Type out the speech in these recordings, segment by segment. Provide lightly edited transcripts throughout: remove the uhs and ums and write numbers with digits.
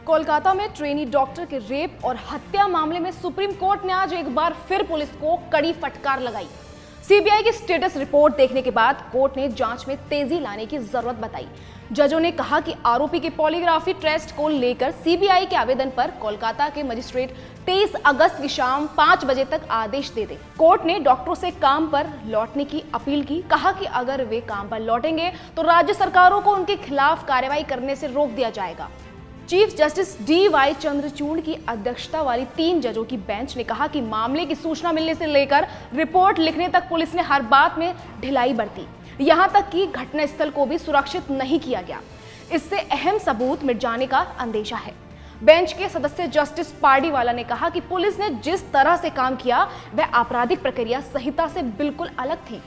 कोलकाता में trainee doctor के rape और हत्या मामले में सुप्रीम कोर्ट ने आज एक बार फिर पुलिस को कड़ी फटकार लगाई। सीबीआई की स्टेटस रिपोर्ट देखने के बाद कोर्ट ने जांच में तेजी लाने की जरूरत बताई। जजों ने कहा कि आरोपी के पॉलीग्राफी टेस्ट को लेकर सीबीआई के आवेदन पर कोलकाता के मजिस्ट्रेट 23 अगस्त की शाम 5 बजे तक आदेश दे दे। कोर्ट ने डॉक्टरों से काम पर लौटने की अपील की। कहा कि अगर वे काम पर लौटेंगे तो राज्य सरकारों को उनके खिलाफ कार्रवाई करने से रोक दिया जाएगा। Chief justice D.Y.. चंद्रचूड़ की अध्यक्षता वाली 3 जजों की बेंच ने कहा कि मामले की सूचना मिलने से लेकर रिपोर्ट लिखने तक पुलिस ने हर बात में ढिलाई बरती, यहां तक कि घटनास्थल को भी सुरक्षित नहीं किया गया। इससे अहम सबूत मिट जाने का अंदेशा है। बेंच के सदस्य जस्टिस पार्डीवाला ने कहा कि पुलिस ने जिस तरह से काम किया वह आपराधिक प्रक्रिया संहिता से बिल्कुल अलग थी।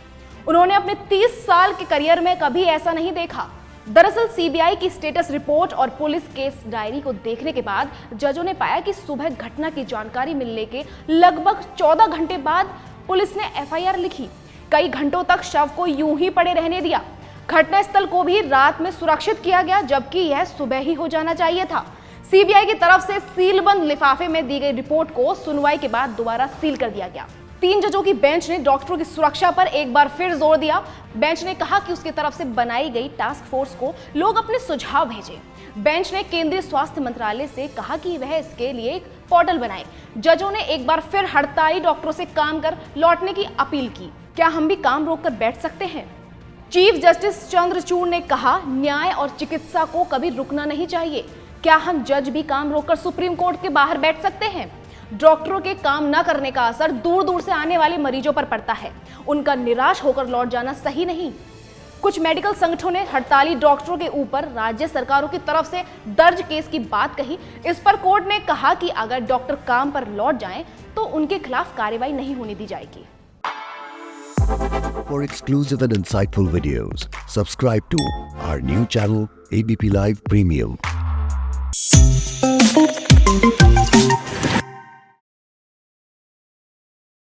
उन्होंने अपने 30 साल के करियर में कभी ऐसा नहीं देखा। दरअसल सीबीआई की स्टेटस रिपोर्ट और पुलिस केस डायरी को देखने के बाद जजों ने पाया कि सुबह घटना की जानकारी मिलने के लगभग 14 घंटे बाद पुलिस ने एफआईआर लिखी। कई घंटों तक शव को यूं ही पड़े रहने दिया। घटनास्थल को भी रात में सुरक्षित किया गया, जबकि यह सुबह ही हो जाना चाहिए था। सीबीआई की तरफ से सीलबंद लिफाफे में दी गई रिपोर्ट को सुनवाई के बाद दोबारा सील कर दिया गया। 3 जजों की बेंच ने डॉक्टरों की सुरक्षा पर एक बार फिर जोर दिया। बेंच ने कहा कि उसकी तरफ से बनाई गई टास्क फोर्स को लोग अपने सुझाव भेजें। बेंच ने केंद्रीय स्वास्थ्य मंत्रालय से कहा कि वह इसके लिए एक पोर्टल बनाए। जजों ने एक बार फिर हड़ताली डॉक्टरों से काम कर लौटने की अपील की। क्या हम भी काम रोककर बैठ सकते हैं? चीफ जस्टिस चंद्रचूड़ ने कहा, न्याय और चिकित्सा को कभी रुकना नहीं चाहिए। क्या हम जज भी काम रोककर सुप्रीम कोर्ट के बाहर बैठ सकते हैं? डॉक्टरों के काम न करने का असर दूर दूर से आने वाले मरीजों पर पड़ता है। उनका निराश होकर लौट जाना सही नहीं। कुछ मेडिकल संगठनों ने हड़ताली डॉक्टरों के ऊपर राज्य सरकारों की तरफ से दर्ज केस की बात कही। इस पर कोर्ट ने कहा कि अगर डॉक्टर काम पर लौट जाएं तो उनके खिलाफ कार्रवाई नहीं होने दी जाएगी। For exclusive and insightful videos, subscribe to our new channel ABP Live Premium.